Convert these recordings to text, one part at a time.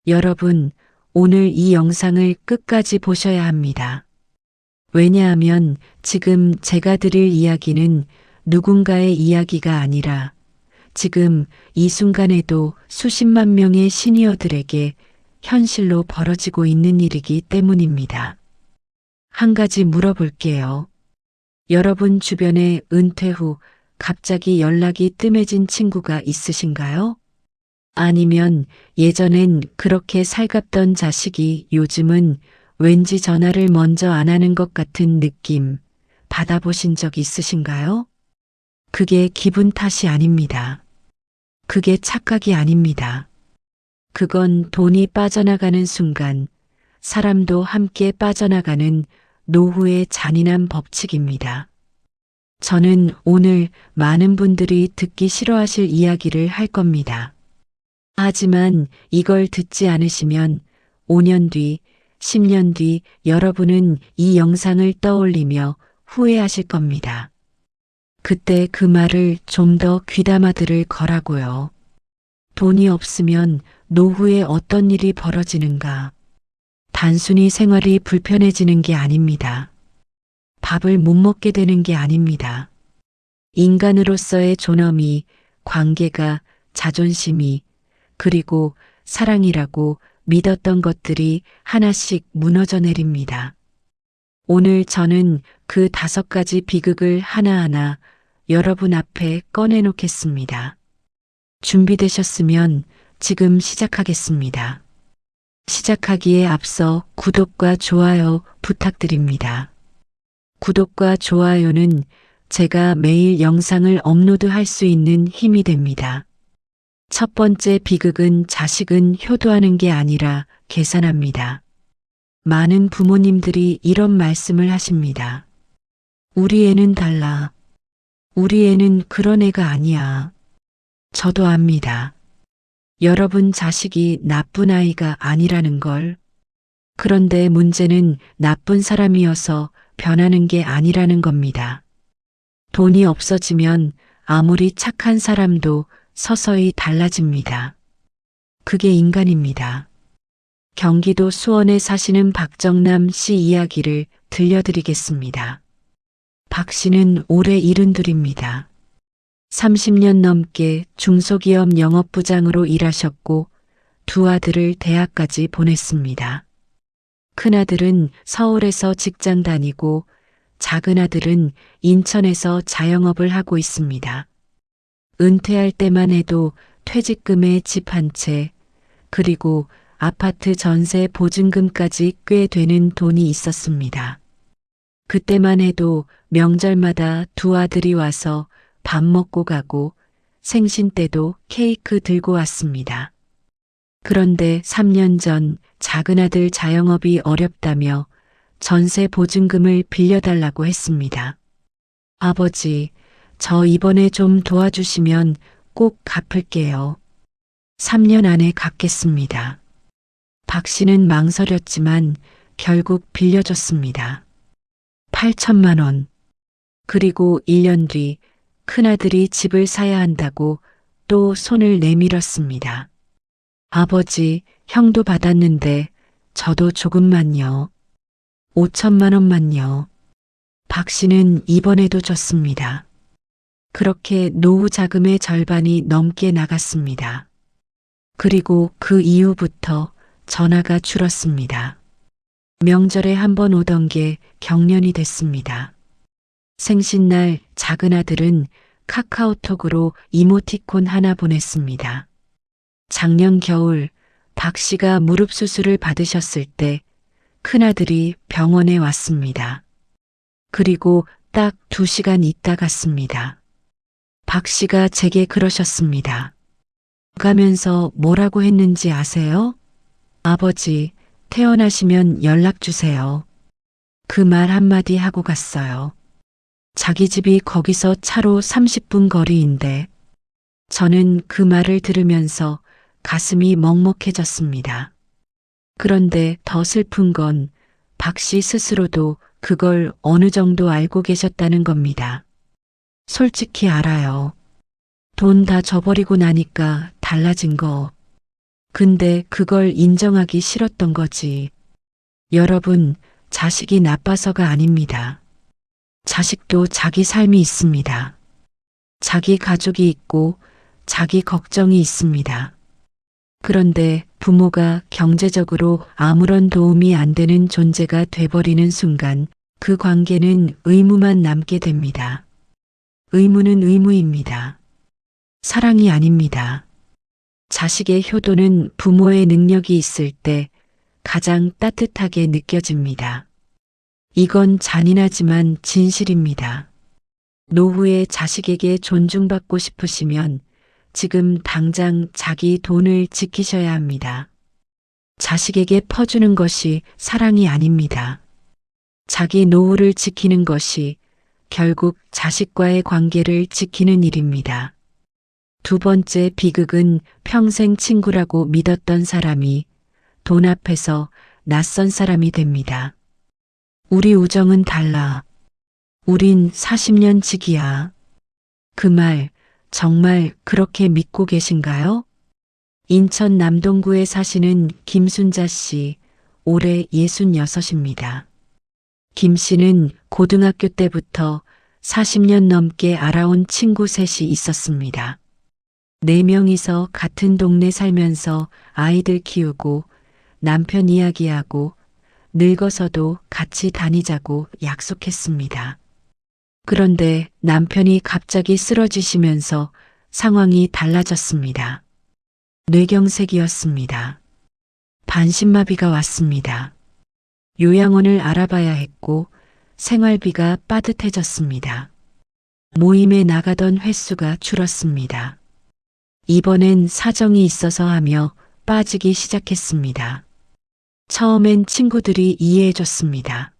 여러분, 오늘 이 영상을 끝까지 보셔야 합니다. 왜냐하면 지금 제가 드릴 이야기는 누군가의 이야기가 아니라 지금 이 순간에도 수십만 명의 시니어들에게 현실로 벌어지고 있는 일이기 때문입니다. 한 가지 물어볼게요. 여러분 주변에 은퇴 후 갑자기 연락이 뜸해진 친구가 있으신가요? 아니면 예전엔 그렇게 살갑던 자식이 요즘은 왠지 전화를 먼저 안 하는 것 같은 느낌 받아보신 적 있으신가요? 그게 기분 탓이 아닙니다. 그게 착각이 아닙니다. 그건 돈이 빠져나가는 순간 사람도 함께 빠져나가는 노후의 잔인한 법칙입니다. 저는 오늘 많은 분들이 듣기 싫어하실 이야기를 할 겁니다. 하지만 이걸 듣지 않으시면 5년 뒤, 10년 뒤 여러분은 이 영상을 떠올리며 후회하실 겁니다. 그때 그 말을 좀 더 귀담아 들을 거라고요. 돈이 없으면 노후에 어떤 일이 벌어지는가? 단순히 생활이 불편해지는 게 아닙니다. 밥을 못 먹게 되는 게 아닙니다. 인간으로서의 존엄이, 관계가, 자존심이, 그리고 사랑이라고 믿었던 것들이 하나씩 무너져 내립니다. 오늘 저는 그 5가지 비극을 하나하나 여러분 앞에 꺼내놓겠습니다. 준비되셨으면 지금 시작하겠습니다. 시작하기에 앞서 구독과 좋아요 부탁드립니다. 구독과 좋아요는 제가 매일 영상을 업로드할 수 있는 힘이 됩니다. 첫 번째 비극은 자식은 효도하는 게 아니라 계산합니다. 많은 부모님들이 이런 말씀을 하십니다. 우리 애는 달라. 우리 애는 그런 애가 아니야. 저도 압니다. 여러분 자식이 나쁜 아이가 아니라는 걸. 그런데 문제는 나쁜 사람이어서 변하는 게 아니라는 겁니다. 돈이 없어지면 아무리 착한 사람도 서서히 달라집니다. 그게 인간입니다. 경기도 수원에 사시는 박정남 씨 이야기를 들려드리겠습니다. 박 씨는 올해 72입니다. 30년 넘게 중소기업 영업부장으로 일하셨고 2 아들을 대학까지 보냈습니다. 큰아들은 서울에서 직장 다니고 작은 아들은 인천에서 자영업을 하고 있습니다. 은퇴할 때만 해도 퇴직금에 집 한 채, 그리고 아파트 전세 보증금까지 꽤 되는 돈이 있었습니다. 그때만 해도 명절마다 2 아들이 와서 밥 먹고 가고 생신 때도 케이크 들고 왔습니다. 그런데 3년 전 작은 아들 자영업이 어렵다며 전세 보증금을 빌려달라고 했습니다. 아버지, 저 이번에 좀 도와주시면 꼭 갚을게요. 3년 안에 갚겠습니다. 박 씨는 망설였지만 결국 빌려줬습니다. 8천만 원. 그리고 1년 뒤 큰아들이 집을 사야 한다고 또 손을 내밀었습니다. 아버지, 형도 받았는데 저도 조금만요. 5천만 원만요. 박 씨는 이번에도 줬습니다. 그렇게 노후 자금의 절반이 넘게 나갔습니다. 그리고 그 이후부터 전화가 줄었습니다. 명절에 한 번 오던 게 경련이 됐습니다. 생신날 작은 아들은 카카오톡으로 이모티콘 하나 보냈습니다. 작년 겨울 박 씨가 무릎 수술을 받으셨을 때 큰아들이 병원에 왔습니다. 그리고 딱 2시간 있다 갔습니다. 박 씨가 제게 그러셨습니다. 가면서 뭐라고 했는지 아세요? 아버지, 태어나시면 연락 주세요. 그 말 한마디 하고 갔어요. 자기 집이 거기서 차로 30분 거리인데 저는 그 말을 들으면서 가슴이 먹먹해졌습니다. 그런데 더 슬픈 건 박 씨 스스로도 그걸 어느 정도 알고 계셨다는 겁니다. 솔직히 알아요. 돈 다 줘버리고 나니까 달라진 거. 근데 그걸 인정하기 싫었던 거지. 여러분, 자식이 나빠서가 아닙니다. 자식도 자기 삶이 있습니다. 자기 가족이 있고 자기 걱정이 있습니다. 그런데 부모가 경제적으로 아무런 도움이 안 되는 존재가 돼버리는 순간 그 관계는 의무만 남게 됩니다. 의무는 의무입니다. 사랑이 아닙니다. 자식의 효도는 부모의 능력이 있을 때 가장 따뜻하게 느껴집니다. 이건 잔인하지만 진실입니다. 노후에 자식에게 존중받고 싶으시면 지금 당장 자기 돈을 지키셔야 합니다. 자식에게 퍼주는 것이 사랑이 아닙니다. 자기 노후를 지키는 것이 결국 자식과의 관계를 지키는 일입니다. 두 번째 비극은 평생 친구라고 믿었던 사람이 돈 앞에서 낯선 사람이 됩니다. 우리 우정은 달라. 우린 40년 지기야. 그 말 정말 그렇게 믿고 계신가요? 인천 남동구에 사시는 김순자 씨, 올해 66입니다. 김 씨는 고등학교 때부터 40년 넘게 알아온 친구 셋이 있었습니다. 4명이서 같은 동네 살면서 아이들 키우고 남편 이야기하고 늙어서도 같이 다니자고 약속했습니다. 그런데 남편이 갑자기 쓰러지시면서 상황이 달라졌습니다. 뇌경색이었습니다. 반신마비가 왔습니다. 요양원을 알아봐야 했고 생활비가 빠듯해졌습니다. 모임에 나가던 횟수가 줄었습니다. 이번엔 사정이 있어서 하며 빠지기 시작했습니다. 처음엔 친구들이 이해해줬습니다.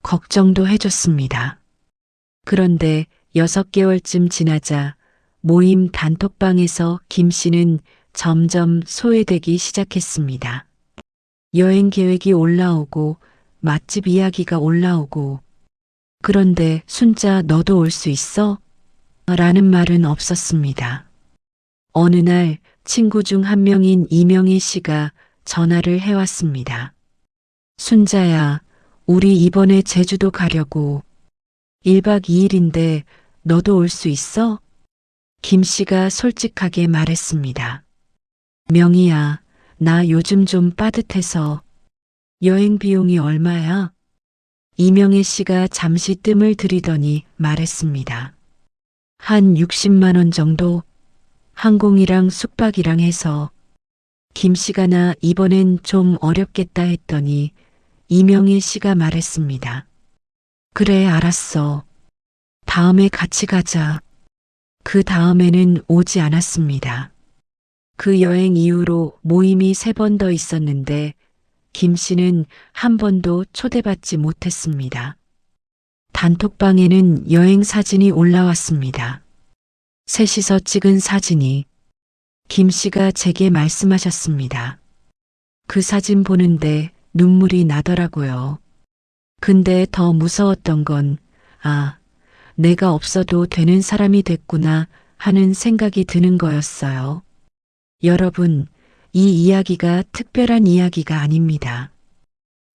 걱정도 해줬습니다. 그런데 6개월쯤 지나자 모임 단톡방에서 김 씨는 점점 소외되기 시작했습니다. 여행 계획이 올라오고 맛집 이야기가 올라오고 그런데 순자 너도 올 수 있어? 라는 말은 없었습니다. 어느 날 친구 중 한 명인 이명희 씨가 전화를 해왔습니다. 순자야, 우리 이번에 제주도 가려고. 1박 2일인데 너도 올 수 있어? 김 씨가 솔직하게 말했습니다. 명희야, 나 요즘 좀 빠듯해서. 여행 비용이 얼마야? 이명희 씨가 잠시 뜸을 들이더니 말했습니다. 한 60만 원 정도? 항공이랑 숙박이랑 해서. 김 씨가 나 이번엔 좀 어렵겠다 했더니 이명희 씨가 말했습니다. 그래, 알았어. 다음에 같이 가자. 그 다음에는 오지 않았습니다. 그 여행 이후로 모임이 3번 더 있었는데 김 씨는 한 번도 초대받지 못했습니다. 단톡방에는 여행 사진이 올라왔습니다. 셋이서 찍은 사진이. 김 씨가 제게 말씀하셨습니다. 그 사진 보는데 눈물이 나더라고요. 근데 더 무서웠던 건, 내가 없어도 되는 사람이 됐구나 하는 생각이 드는 거였어요. 여러분, 이 이야기가 특별한 이야기가 아닙니다.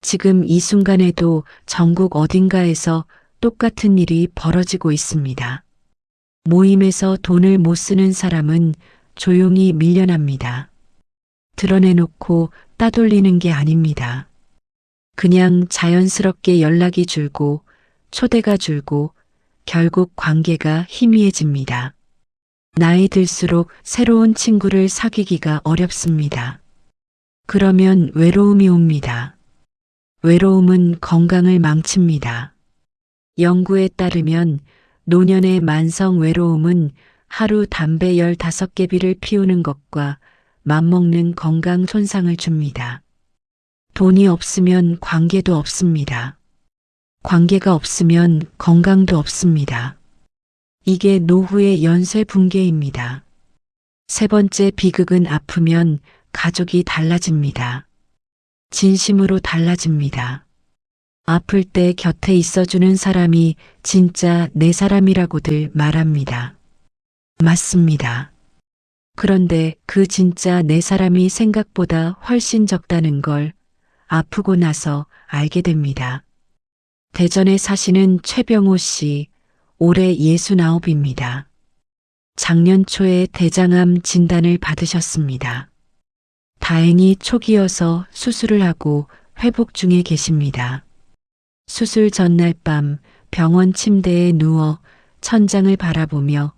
지금 이 순간에도 전국 어딘가에서 똑같은 일이 벌어지고 있습니다. 모임에서 돈을 못 쓰는 사람은 조용히 밀려납니다. 드러내놓고 따돌리는 게 아닙니다. 그냥 자연스럽게 연락이 줄고 초대가 줄고 결국 관계가 희미해집니다. 나이 들수록 새로운 친구를 사귀기가 어렵습니다. 그러면 외로움이 옵니다. 외로움은 건강을 망칩니다. 연구에 따르면 노년의 만성 외로움은 하루 담배 15개비를 피우는 것과 맞먹는 건강 손상을 줍니다. 돈이 없으면 관계도 없습니다. 관계가 없으면 건강도 없습니다. 이게 노후의 연쇄 붕괴입니다. 3번째 비극은 아프면 가족이 달라집니다. 진심으로 달라집니다. 아플 때 곁에 있어주는 사람이 진짜 내 사람이라고들 말합니다. 맞습니다. 그런데 그 진짜 내 사람이 생각보다 훨씬 적다는 걸 아프고 나서 알게 됩니다. 대전에 사시는 최병호 씨, 올해 69입니다. 작년 초에 대장암 진단을 받으셨습니다. 다행히 초기여서 수술을 하고 회복 중에 계십니다. 수술 전날 밤 병원 침대에 누워 천장을 바라보며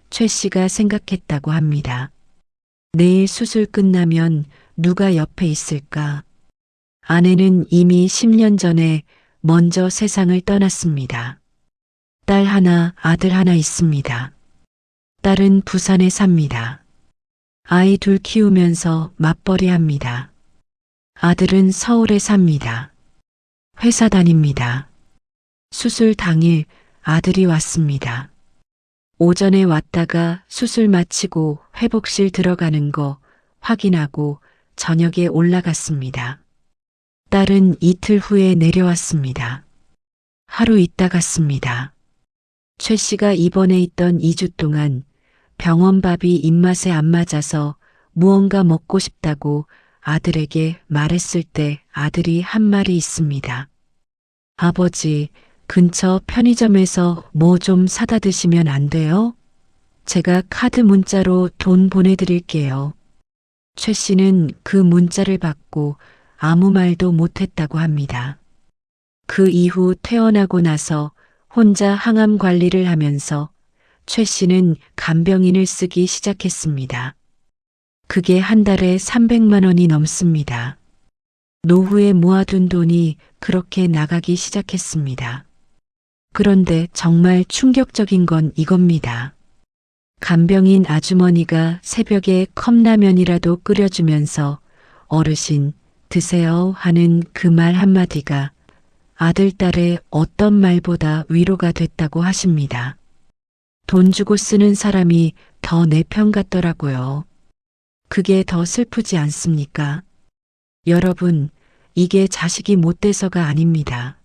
최 씨가 생각했다고 합니다. 내일 수술 끝나면 누가 옆에 있을까? 아내는 이미 10년 전에 먼저 세상을 떠났습니다. 딸 하나, 아들 하나 있습니다. 딸은 부산에 삽니다. 아이 둘 키우면서 맞벌이 합니다. 아들은 서울에 삽니다. 회사 다닙니다. 수술 당일 아들이 왔습니다. 오전에 왔다가 수술 마치고 회복실 들어가는 거 확인하고 저녁에 올라갔습니다. 딸은 이틀 후에 내려왔습니다. 하루 있다 갔습니다. 최 씨가 입원해 있던 2주 동안 병원 밥이 입맛에 안 맞아서 무언가 먹고 싶다고 아들에게 말했을 때 아들이 한 말이 있습니다. 아버지, 근처 편의점에서 뭐 좀 사다 드시면 안 돼요? 제가 카드 문자로 돈 보내드릴게요. 최 씨는 그 문자를 받고 아무 말도 못했다고 합니다. 그 이후 퇴원하고 나서 혼자 항암 관리를 하면서 최 씨는 간병인을 쓰기 시작했습니다. 그게 한 달에 300만 원이 넘습니다. 노후에 모아둔 돈이 그렇게 나가기 시작했습니다. 그런데 정말 충격적인 건 이겁니다. 간병인 아주머니가 새벽에 컵라면이라도 끓여주면서 어르신 드세요 하는 그 말 한마디가 아들, 딸의 어떤 말보다 위로가 됐다고 하십니다. 돈 주고 쓰는 사람이 더 내 편 같더라고요. 그게 더 슬프지 않습니까? 여러분, 이게 자식이 못돼서가 아닙니다.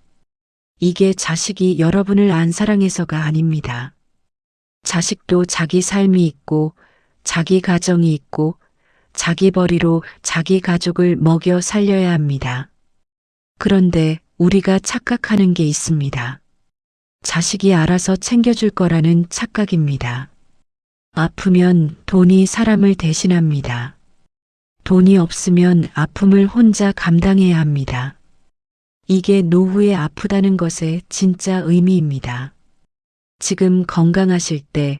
이게 자식이 여러분을 안 사랑해서가 아닙니다. 자식도 자기 삶이 있고 자기 가정이 있고 자기 벌이로 자기 가족을 먹여 살려야 합니다. 그런데 우리가 착각하는 게 있습니다. 자식이 알아서 챙겨줄 거라는 착각입니다. 아프면 돈이 사람을 대신합니다. 돈이 없으면 아픔을 혼자 감당해야 합니다. 이게 노후에 아프다는 것의 진짜 의미입니다. 지금 건강하실 때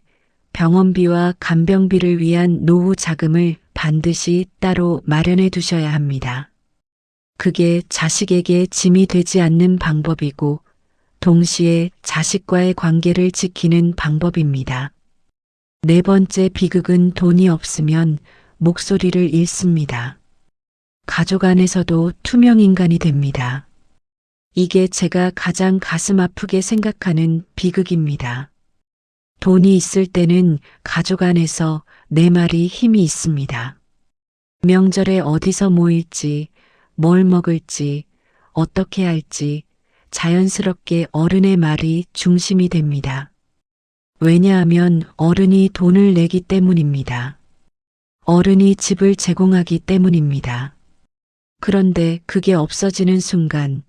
병원비와 간병비를 위한 노후 자금을 반드시 따로 마련해 두셔야 합니다. 그게 자식에게 짐이 되지 않는 방법이고 동시에 자식과의 관계를 지키는 방법입니다. 네 번째 비극은 돈이 없으면 목소리를 잃습니다. 가족 안에서도 투명인간이 됩니다. 이게 제가 가장 가슴 아프게 생각하는 비극입니다. 돈이 있을 때는 가족 안에서 내 말이 힘이 있습니다. 명절에 어디서 모일지, 뭘 먹을지, 어떻게 할지 자연스럽게 어른의 말이 중심이 됩니다. 왜냐하면 어른이 돈을 내기 때문입니다. 어른이 집을 제공하기 때문입니다. 그런데 그게 없어지는 순간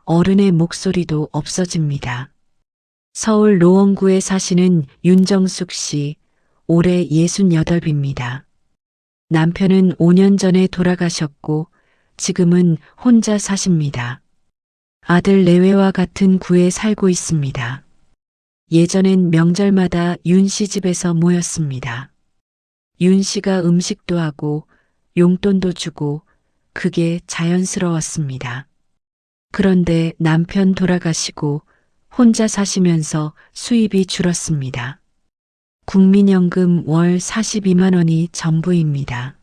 어른의 목소리도 없어집니다. 서울 노원구에 사시는 윤정숙 씨, 올해 68입니다. 남편은 5년 전에 돌아가셨고 지금은 혼자 사십니다. 아들 내외와 같은 구에 살고 있습니다. 예전엔 명절마다 윤 씨 집에서 모였습니다. 윤 씨가 음식도 하고 용돈도 주고 그게 자연스러웠습니다. 그런데 남편 돌아가시고 혼자 사시면서 수입이 줄었습니다. 국민연금 월 42만 원이 전부입니다.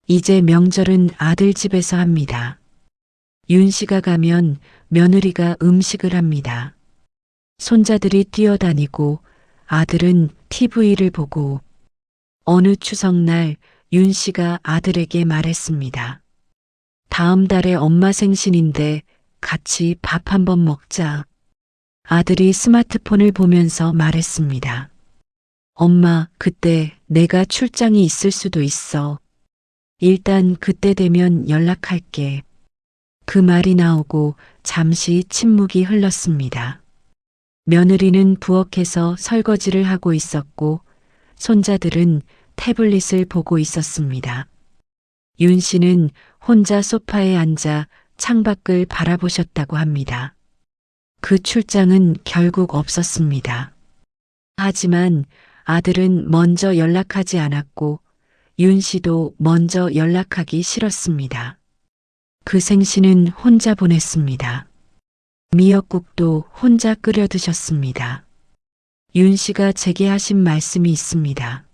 이제 명절은 아들 집에서 합니다. 윤 씨가 가면 며느리가 음식을 합니다. 손자들이 뛰어다니고 아들은 TV를 보고 어느 추석날 윤 씨가 아들에게 말했습니다. 다음 달에 엄마 생신인데 같이 밥 한번 먹자. 아들이 스마트폰을 보면서 말했습니다. 엄마, 그때 내가 출장이 있을 수도 있어. 일단 그때 되면 연락할게. 그 말이 나오고 잠시 침묵이 흘렀습니다. 며느리는 부엌에서 설거지를 하고 있었고 손자들은 태블릿을 보고 있었습니다. 윤 씨는 혼자 소파에 앉아 창밖을 바라보셨다고 합니다. 그 출장은 결국 없었습니다. 하지만 아들은 먼저 연락하지 않았고 윤 씨도 먼저 연락하기 싫었습니다. 그 생신은 혼자 보냈습니다. 미역국도 혼자 끓여 드셨습니다. 윤 씨가 제게 하신 말씀이 있습니다.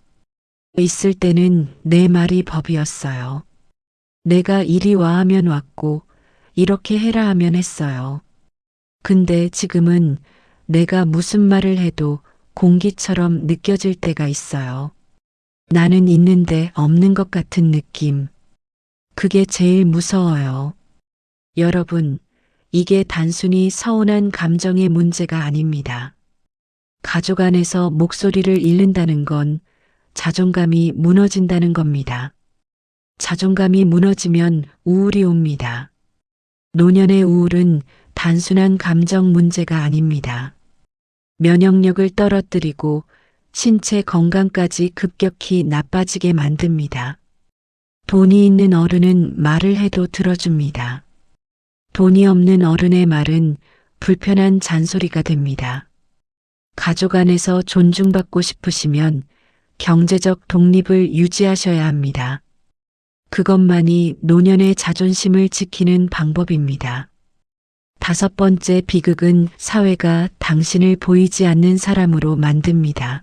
있을 때는 내 말이 법이었어요. 내가 이리 와 하면 왔고 이렇게 해라 하면 했어요. 근데 지금은 내가 무슨 말을 해도 공기처럼 느껴질 때가 있어요. 나는 있는데 없는 것 같은 느낌. 그게 제일 무서워요. 여러분, 이게 단순히 서운한 감정의 문제가 아닙니다. 가족 안에서 목소리를 잃는다는 건 자존감이 무너진다는 겁니다. 자존감이 무너지면 우울이 옵니다. 노년의 우울은 단순한 감정 문제가 아닙니다. 면역력을 떨어뜨리고 신체 건강까지 급격히 나빠지게 만듭니다. 돈이 있는 어른은 말을 해도 들어줍니다. 돈이 없는 어른의 말은 불편한 잔소리가 됩니다. 가족 안에서 존중받고 싶으시면 경제적 독립을 유지하셔야 합니다. 그것만이 노년의 자존심을 지키는 방법입니다. 5번째 비극은 사회가 당신을 보이지 않는 사람으로 만듭니다.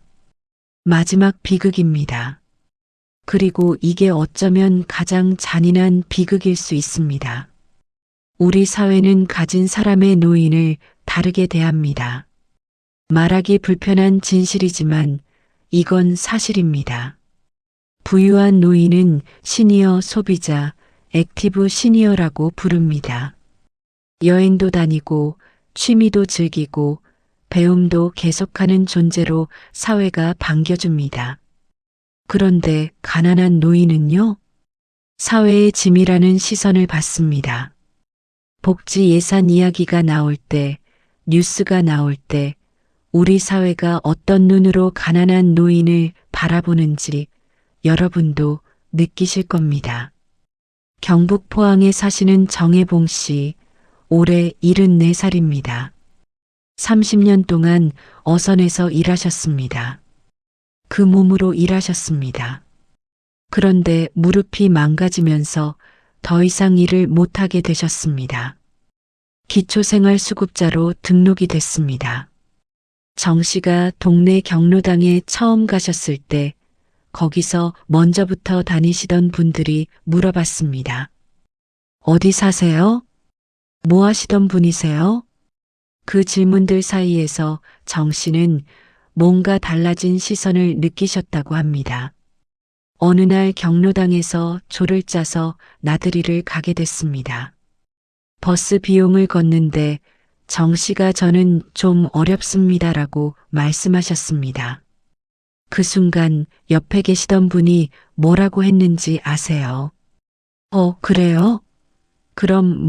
마지막 비극입니다. 그리고 이게 어쩌면 가장 잔인한 비극일 수 있습니다. 우리 사회는 가진 사람의 노인을 다르게 대합니다. 말하기 불편한 진실이지만 이건 사실입니다. 부유한 노인은 시니어 소비자, 액티브 시니어라고 부릅니다. 여행도 다니고 취미도 즐기고 배움도 계속하는 존재로 사회가 반겨줍니다. 그런데 가난한 노인은요? 사회의 짐이라는 시선을 받습니다. 복지 예산 이야기가 나올 때, 뉴스가 나올 때 우리 사회가 어떤 눈으로 가난한 노인을 바라보는지 여러분도 느끼실 겁니다. 경북 포항에 사시는 정혜봉 씨, 올해 74살입니다. 30년 동안 어선에서 일하셨습니다. 그 몸으로 일하셨습니다. 그런데 무릎이 망가지면서 더 이상 일을 못하게 되셨습니다. 기초생활수급자로 등록이 됐습니다. 정 씨가 동네 경로당에 처음 가셨을 때 거기서 먼저부터 다니시던 분들이 물어봤습니다. 어디 사세요? 뭐 하시던 분이세요? 그 질문들 사이에서 정 씨는 뭔가 달라진 시선을 느끼셨다고 합니다. 어느 날 경로당에서 조를 짜서 나들이를 가게 됐습니다. 버스 비용을 걷는데 정 씨가 저는 좀 어렵습니다라고 말씀하셨습니다. 그 순간 옆에 계시던 분이 뭐라고 했는지 아세요? 그래요? 그럼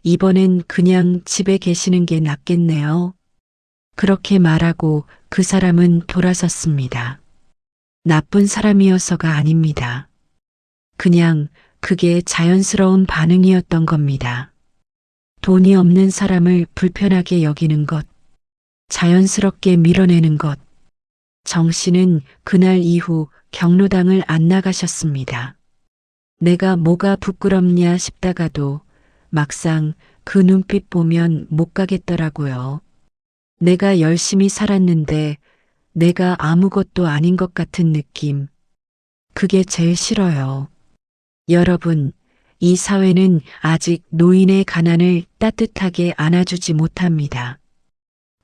이번엔 그냥 집에 계시는 게 낫겠네요. 그렇게 말하고 그 사람은 돌아섰습니다. 나쁜 사람이어서가 아닙니다. 그냥 그게 자연스러운 반응이었던 겁니다. 돈이 없는 사람을 불편하게 여기는 것, 자연스럽게 밀어내는 것. 정 씨는 그날 이후 경로당을 안 나가셨습니다. 내가 뭐가 부끄럽냐 싶다가도 막상 그 눈빛 보면 못 가겠더라고요. 내가 열심히 살았는데 내가 아무것도 아닌 것 같은 느낌. 그게 제일 싫어요. 여러분, 이 사회는 아직 노인의 가난을 따뜻하게 안아주지 못합니다.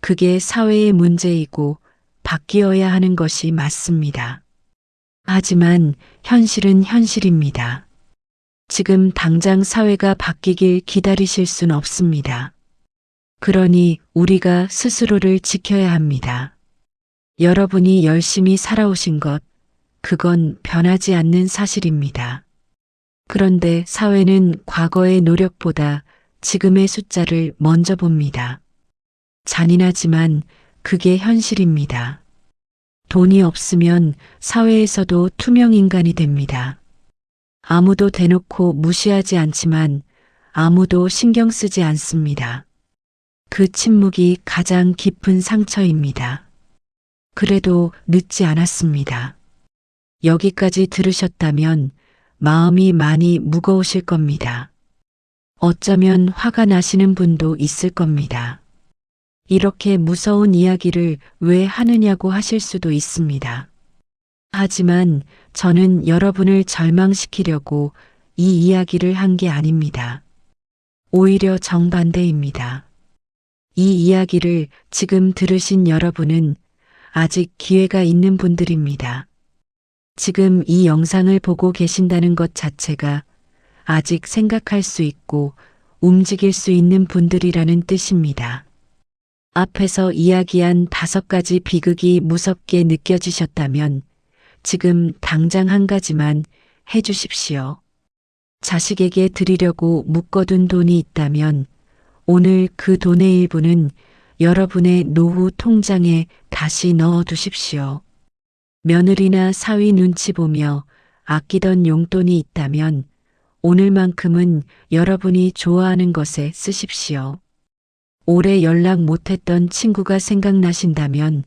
그게 사회의 문제이고 바뀌어야 하는 것이 맞습니다. 하지만 현실은 현실입니다. 지금 당장 사회가 바뀌길 기다리실 순 없습니다. 그러니 우리가 스스로를 지켜야 합니다. 여러분이 열심히 살아오신 것, 그건 변하지 않는 사실입니다. 그런데 사회는 과거의 노력보다 지금의 숫자를 먼저 봅니다. 잔인하지만 그게 현실입니다. 돈이 없으면 사회에서도 투명 인간이 됩니다. 아무도 대놓고 무시하지 않지만 아무도 신경 쓰지 않습니다. 그 침묵이 가장 깊은 상처입니다. 그래도 늦지 않았습니다. 여기까지 들으셨다면 마음이 많이 무거우실 겁니다. 어쩌면 화가 나시는 분도 있을 겁니다. 이렇게 무서운 이야기를 왜 하느냐고 하실 수도 있습니다. 하지만 저는 여러분을 절망시키려고 이 이야기를 한 게 아닙니다. 오히려 정반대입니다. 이 이야기를 지금 들으신 여러분은 아직 기회가 있는 분들입니다. 지금 이 영상을 보고 계신다는 것 자체가 아직 생각할 수 있고 움직일 수 있는 분들이라는 뜻입니다. 앞에서 이야기한 5가지 비극이 무섭게 느껴지셨다면 지금 당장 한 가지만 해주십시오. 자식에게 드리려고 묶어둔 돈이 있다면 오늘 그 돈의 일부는 여러분의 노후 통장에 다시 넣어 두십시오. 며느리나 사위 눈치 보며 아끼던 용돈이 있다면 오늘만큼은 여러분이 좋아하는 것에 쓰십시오. 오래 연락 못했던 친구가 생각나신다면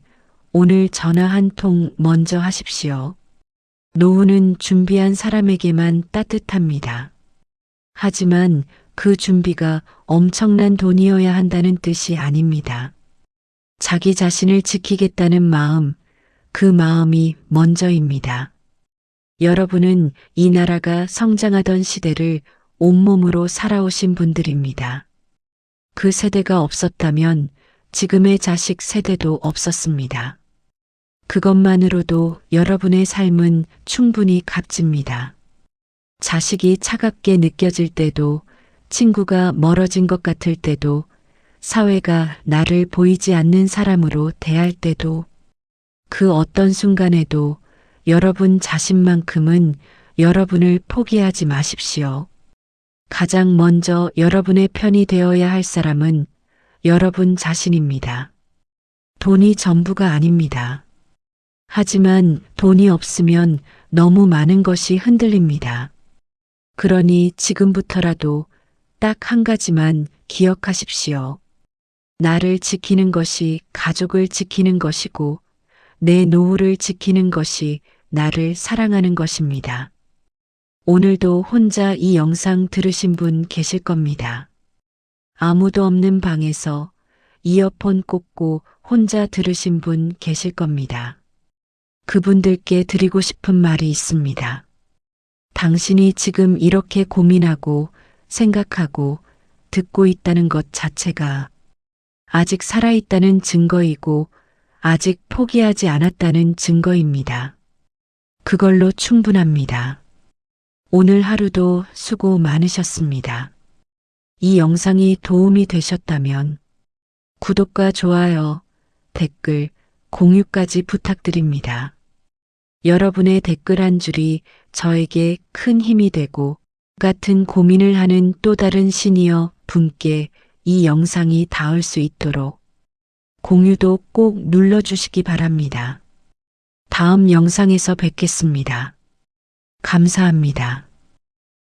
오늘 전화 한 통 먼저 하십시오. 노후는 준비한 사람에게만 따뜻합니다. 하지만 그 준비가 엄청난 돈이어야 한다는 뜻이 아닙니다. 자기 자신을 지키겠다는 마음, 그 마음이 먼저입니다. 여러분은 이 나라가 성장하던 시대를 온몸으로 살아오신 분들입니다. 그 세대가 없었다면 지금의 자식 세대도 없었습니다. 그것만으로도 여러분의 삶은 충분히 값집니다. 자식이 차갑게 느껴질 때도, 친구가 멀어진 것 같을 때도, 사회가 나를 보이지 않는 사람으로 대할 때도, 그 어떤 순간에도 여러분 자신만큼은 여러분을 포기하지 마십시오. 가장 먼저 여러분의 편이 되어야 할 사람은 여러분 자신입니다. 돈이 전부가 아닙니다. 하지만 돈이 없으면 너무 많은 것이 흔들립니다. 그러니 지금부터라도 딱 한 가지만 기억하십시오. 나를 지키는 것이 가족을 지키는 것이고 내 노후를 지키는 것이 나를 사랑하는 것입니다. 오늘도 혼자 이 영상 들으신 분 계실 겁니다. 아무도 없는 방에서 이어폰 꽂고 혼자 들으신 분 계실 겁니다. 그분들께 드리고 싶은 말이 있습니다. 당신이 지금 이렇게 고민하고 생각하고 듣고 있다는 것 자체가 아직 살아있다는 증거이고 아직 포기하지 않았다는 증거입니다. 그걸로 충분합니다. 오늘 하루도 수고 많으셨습니다. 이 영상이 도움이 되셨다면 구독과 좋아요, 댓글, 공유까지 부탁드립니다. 여러분의 댓글 한 줄이 저에게 큰 힘이 되고 같은 고민을 하는 또 다른 시니어 분께 이 영상이 닿을 수 있도록 공유도 꼭 눌러주시기 바랍니다. 다음 영상에서 뵙겠습니다. 감사합니다.